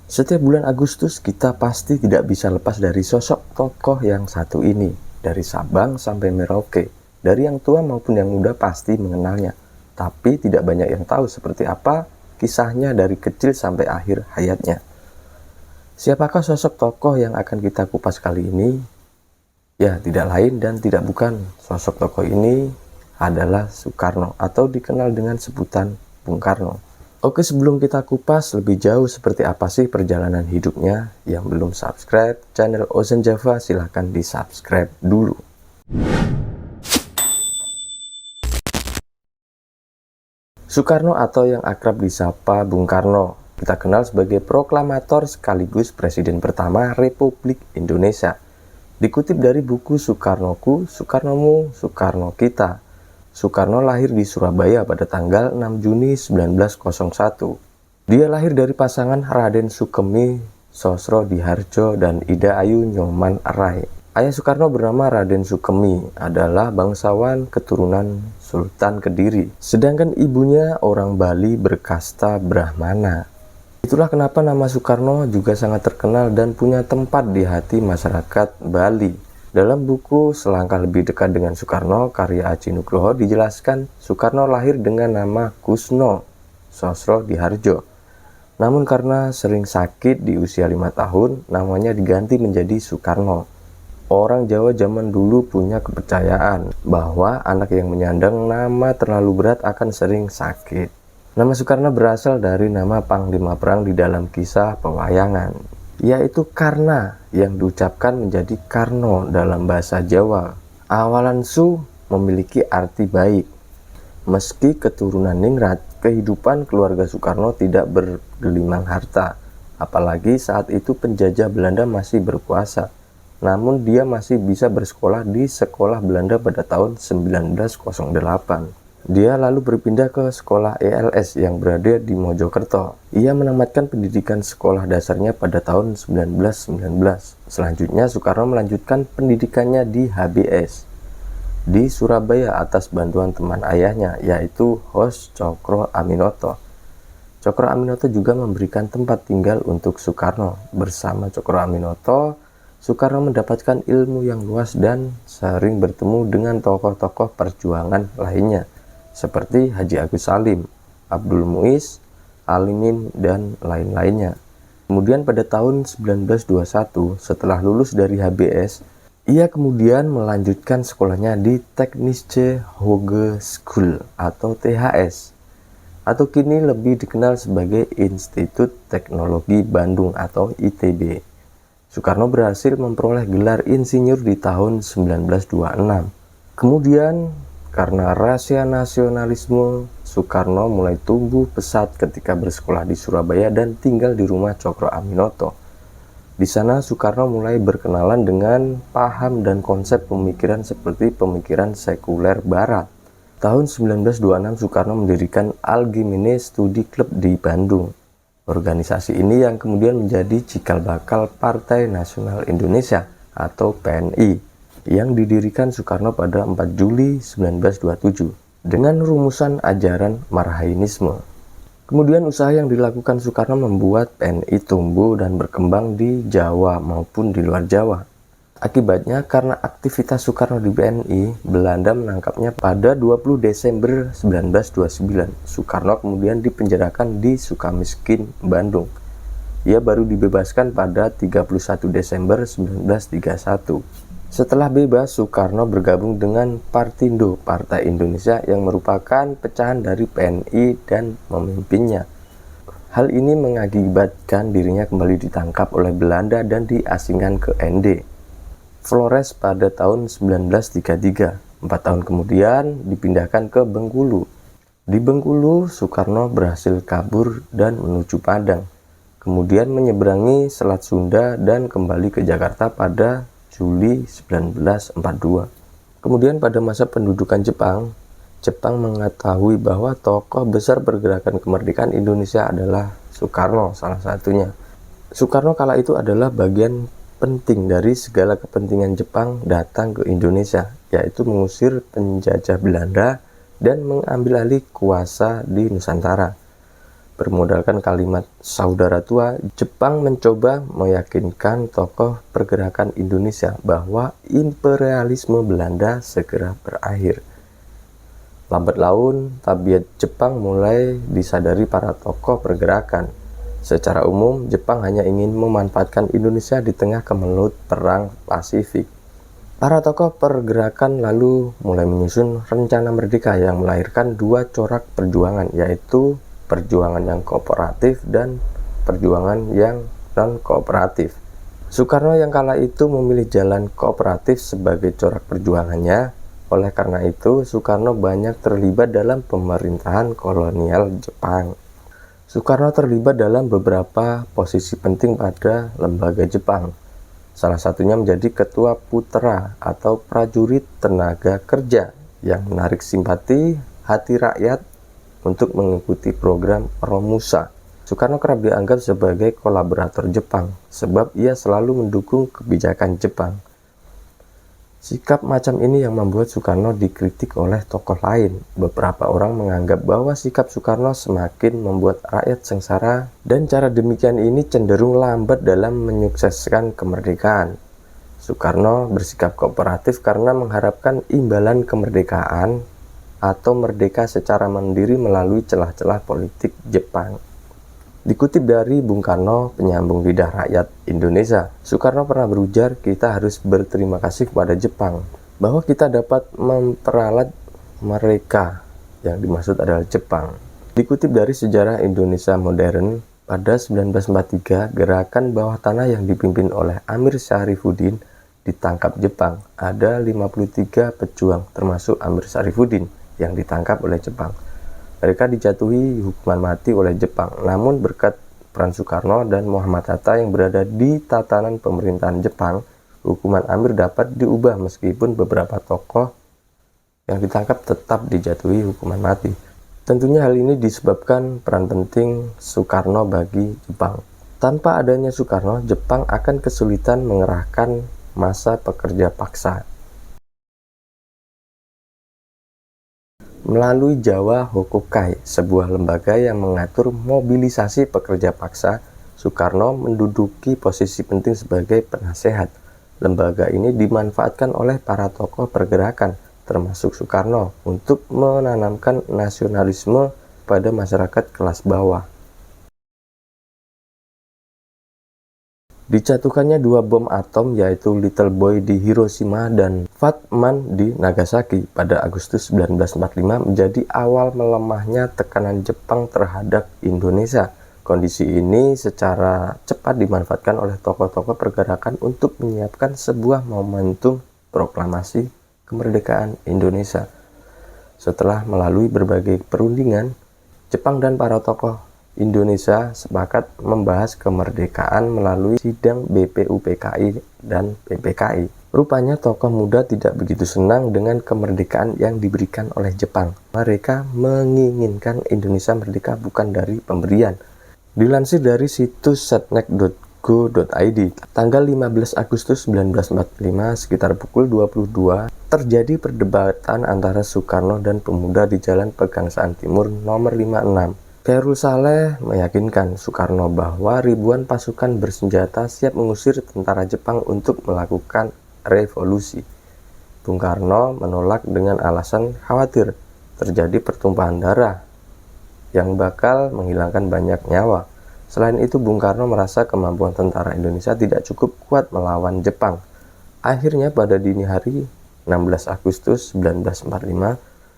Setiap bulan Agustus kita pasti tidak bisa lepas dari sosok tokoh yang satu ini. Dari Sabang sampai Merauke, dari yang tua maupun yang muda pasti mengenalnya. Tapi tidak banyak yang tahu seperti apa kisahnya dari kecil sampai akhir hayatnya. Siapakah sosok tokoh yang akan kita kupas kali ini? Ya, tidak lain dan tidak bukan. Sosok tokoh ini adalah Soekarno atau dikenal dengan sebutan Bung Karno. Oke, sebelum kita kupas lebih jauh seperti apa sih perjalanan hidupnya, yang belum subscribe channel Ozen Java silahkan di subscribe dulu. Soekarno atau yang akrab disapa Bung Karno, kita kenal sebagai proklamator sekaligus presiden pertama Republik Indonesia. Dikutip dari buku Soekarnoku, Soekarnomu, Soekarno Kita. Soekarno lahir di Surabaya pada tanggal 6 Juni 1901. Dia lahir dari pasangan Raden Sukemi Sosrodihardjo dan Ida Ayu Nyoman Rai. Ayah Soekarno bernama Raden Sukemi, adalah bangsawan keturunan Sultan Kediri. Sedangkan ibunya orang Bali berkasta Brahmana. Itulah kenapa nama Soekarno juga sangat terkenal dan punya tempat di hati masyarakat Bali. Dalam buku Selangkah Lebih Dekat dengan Soekarno, karya Aji Nugroho, dijelaskan Soekarno lahir dengan nama Kusno Sosrodihardjo. Namun karena sering sakit di usia 5 tahun, namanya diganti menjadi Soekarno. Orang Jawa zaman dulu punya kepercayaan bahwa anak yang menyandang nama terlalu berat akan sering sakit. Nama Soekarno berasal dari nama panglima perang di dalam kisah pewayangan, yaitu Karna, yang diucapkan menjadi Karno dalam bahasa Jawa. Awalan Su memiliki arti baik. Meski keturunan ningrat, kehidupan keluarga Soekarno tidak bergelimang harta, apalagi saat itu penjajah Belanda masih berkuasa. Namun dia masih bisa bersekolah di sekolah Belanda pada tahun 1908. Dia lalu berpindah ke sekolah ELS yang berada di Mojokerto. Ia menamatkan pendidikan sekolah dasarnya pada tahun 1919. Selanjutnya Soekarno melanjutkan pendidikannya di HBS di Surabaya atas bantuan teman ayahnya, yaitu Hos Cokro Aminoto. Cokro Aminoto juga memberikan tempat tinggal untuk Soekarno. Bersama Cokro Aminoto, Soekarno mendapatkan ilmu yang luas dan sering bertemu dengan tokoh-tokoh perjuangan lainnya, seperti Haji Agus Salim, Abdul Muiz, Alimin, dan lain-lainnya. Kemudian pada tahun 1921, setelah lulus dari HBS, ia kemudian melanjutkan sekolahnya di Technische Hogeschool atau THS, atau kini lebih dikenal sebagai Institut Teknologi Bandung atau ITB. Soekarno berhasil memperoleh gelar insinyur di tahun 1926. Kemudian, karena rahasia nasionalisme, Soekarno mulai tumbuh pesat ketika bersekolah di Surabaya dan tinggal di rumah Cokro Aminoto. Di sana Soekarno mulai berkenalan dengan paham dan konsep pemikiran seperti pemikiran sekuler Barat. Tahun 1926 Soekarno mendirikan Algemene Studi Club di Bandung. Organisasi ini yang kemudian menjadi cikal bakal Partai Nasional Indonesia atau PNI, yang didirikan Soekarno pada 4 Juli 1927 dengan rumusan ajaran Marhainisme. Kemudian usaha yang dilakukan Soekarno membuat PNI tumbuh dan berkembang di Jawa maupun di luar Jawa. Akibatnya, karena aktivitas Soekarno di PNI, Belanda menangkapnya pada 20 Desember 1929. Soekarno kemudian dipenjarakan di Sukamiskin, Bandung. Ia baru dibebaskan pada 31 Desember 1931. Setelah bebas, Soekarno bergabung dengan Partindo, Partai Indonesia, yang merupakan pecahan dari PNI dan memimpinnya. Hal ini mengakibatkan dirinya kembali ditangkap oleh Belanda dan diasingkan ke ND Flores pada tahun 1933. 4 tahun kemudian dipindahkan ke Bengkulu. Di Bengkulu, Soekarno berhasil kabur dan menuju Padang. Kemudian menyeberangi Selat Sunda dan kembali ke Jakarta pada Juli 1942. Kemudian pada masa pendudukan Jepang mengetahui bahwa tokoh besar pergerakan kemerdekaan Indonesia adalah Soekarno salah satunya. Soekarno kala itu adalah bagian penting dari segala kepentingan Jepang datang ke Indonesia, yaitu mengusir penjajah Belanda dan mengambil alih kuasa di Nusantara. Bermodalkan kalimat saudara tua, Jepang mencoba meyakinkan tokoh pergerakan Indonesia bahwa imperialisme Belanda segera berakhir. Lambat laun, tabiat Jepang mulai disadari para tokoh pergerakan. Secara umum, Jepang hanya ingin memanfaatkan Indonesia di tengah kemelut Perang Pasifik. Para tokoh pergerakan lalu mulai menyusun rencana merdeka yang melahirkan dua corak perjuangan, yaitu perjuangan yang kooperatif dan perjuangan yang non-kooperatif. Soekarno yang kala itu memilih jalan kooperatif sebagai corak perjuangannya. Oleh karena itu, Soekarno banyak terlibat dalam pemerintahan kolonial Jepang. Soekarno terlibat dalam beberapa posisi penting pada lembaga Jepang. Salah satunya menjadi ketua Putra atau prajurit tenaga kerja yang menarik simpati hati rakyat untuk mengikuti program Romusa. Soekarno kerap dianggap sebagai kolaborator Jepang sebab ia selalu mendukung kebijakan Jepang. Sikap macam ini yang membuat Soekarno dikritik oleh tokoh lain. Beberapa orang menganggap bahwa sikap Soekarno semakin membuat rakyat sengsara dan cara demikian ini cenderung lambat dalam menyukseskan kemerdekaan. Soekarno bersikap kooperatif karena mengharapkan imbalan kemerdekaan atau merdeka secara mandiri melalui celah-celah politik Jepang. Dikutip dari Bung Karno, penyambung lidah rakyat Indonesia, Soekarno pernah berujar, kita harus berterima kasih kepada Jepang bahwa kita dapat memperalat mereka, yang dimaksud adalah Jepang. Dikutip dari sejarah Indonesia modern, pada 1943, gerakan bawah tanah yang dipimpin oleh Amir Syarifuddin ditangkap Jepang. Ada 53 pejuang, termasuk Amir Syarifuddin, yang ditangkap oleh Jepang. Mereka dijatuhi hukuman mati oleh Jepang, namun berkat peran Soekarno dan Muhammad Hatta yang berada di tatanan pemerintahan Jepang, hukuman Amir dapat diubah meskipun beberapa tokoh yang ditangkap tetap dijatuhi hukuman mati. Tentunya hal ini disebabkan peran penting Soekarno bagi Jepang. Tanpa adanya Soekarno, Jepang akan kesulitan mengerahkan massa pekerja paksa. Melalui Jawa Hokukai, sebuah lembaga yang mengatur mobilisasi pekerja paksa, Soekarno menduduki posisi penting sebagai penasehat. Lembaga ini dimanfaatkan oleh para tokoh pergerakan, termasuk Soekarno, untuk menanamkan nasionalisme pada masyarakat kelas bawah. Dijatuhkannya dua bom atom yaitu Little Boy di Hiroshima dan Fat Man di Nagasaki pada Agustus 1945 menjadi awal melemahnya tekanan Jepang terhadap Indonesia. Kondisi ini secara cepat dimanfaatkan oleh tokoh-tokoh pergerakan untuk menyiapkan sebuah momentum proklamasi kemerdekaan Indonesia. Setelah melalui berbagai perundingan, Jepang dan para tokoh Indonesia sepakat membahas kemerdekaan melalui sidang BPUPKI dan PPKI. Rupanya tokoh muda tidak begitu senang dengan kemerdekaan yang diberikan oleh Jepang. Mereka menginginkan Indonesia merdeka bukan dari pemberian. Dilansir dari situs setnek.go.id, tanggal 15 Agustus 1945 sekitar pukul 22 terjadi perdebatan antara Soekarno dan pemuda di Jalan Pegangsaan Timur nomor 56. Khairul Saleh meyakinkan Soekarno bahwa ribuan pasukan bersenjata siap mengusir tentara Jepang untuk melakukan revolusi. Bung Karno menolak dengan alasan khawatir terjadi pertumpahan darah yang bakal menghilangkan banyak nyawa. Selain itu, Bung Karno merasa kemampuan tentara Indonesia tidak cukup kuat melawan Jepang. Akhirnya pada dini hari 16 Agustus 1945,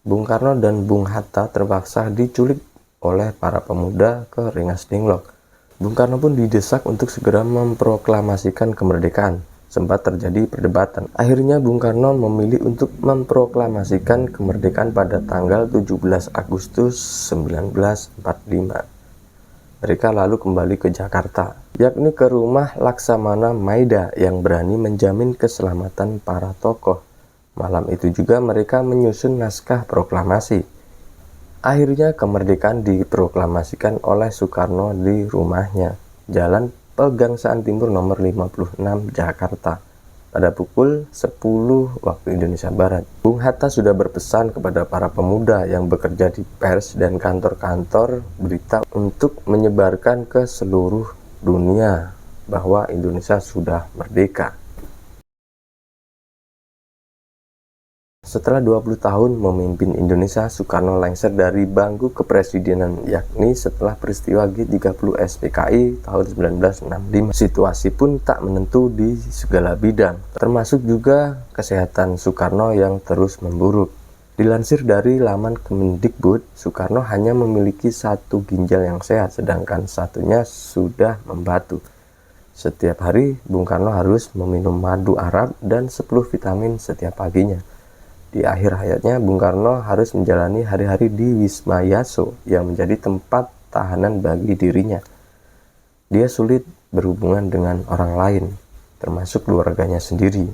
Bung Karno dan Bung Hatta terpaksa diculik oleh para pemuda ke Rengas Dengklok. Bung Karno pun didesak untuk segera memproklamasikan kemerdekaan. Sempat terjadi perdebatan. Akhirnya Bung Karno memilih untuk memproklamasikan kemerdekaan pada tanggal 17 Agustus 1945. Mereka lalu kembali ke Jakarta, yakni ke rumah Laksamana Maida yang berani menjamin keselamatan para tokoh. Malam itu juga mereka menyusun naskah proklamasi. Akhirnya kemerdekaan diproklamasikan oleh Soekarno di rumahnya, Jalan Pegangsaan Timur nomor 56, Jakarta. pada pukul 10 waktu Indonesia Barat. Bung Hatta sudah berpesan kepada para pemuda yang bekerja di pers dan kantor-kantor berita untuk menyebarkan ke seluruh dunia bahwa Indonesia sudah merdeka. Setelah 20 tahun memimpin Indonesia, Soekarno lengser dari bangku kepresidenan, yakni setelah peristiwa G30 SPKI tahun 1965. Situasi pun tak menentu di segala bidang, termasuk juga kesehatan Soekarno yang terus memburuk. Dilansir dari laman Kemendikbud, Soekarno hanya memiliki 1 ginjal yang sehat, sedangkan satunya sudah membatu. Setiap hari, Bung Karno harus meminum madu Arab dan 10 vitamin setiap paginya. Di akhir hayatnya, Bung Karno harus menjalani hari-hari di Wisma Yaso yang menjadi tempat tahanan bagi dirinya. Dia sulit berhubungan dengan orang lain, termasuk keluarganya sendiri.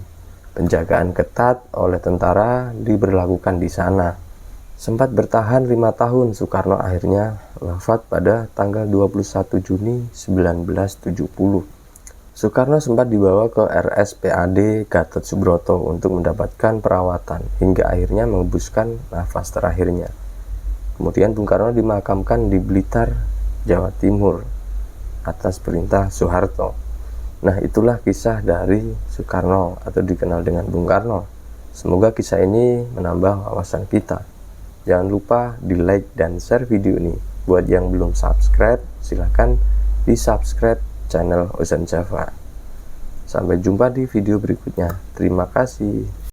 Penjagaan ketat oleh tentara diberlakukan di sana. Sempat bertahan 5 tahun, Soekarno akhirnya wafat pada tanggal 21 Juni 1970. Soekarno sempat dibawa ke RSPAD Gatot Subroto untuk mendapatkan perawatan hingga akhirnya mengembuskan nafas terakhirnya. Kemudian Bung Karno dimakamkan di Blitar, Jawa Timur atas perintah Soeharto. Nah, itulah kisah dari Soekarno atau dikenal dengan Bung Karno. Semoga kisah ini menambah wawasan kita. Jangan lupa di like dan share video ini. Buat yang belum subscribe, silahkan di subscribe channel Ozan Java. Sampai jumpa di video berikutnya. Terima kasih.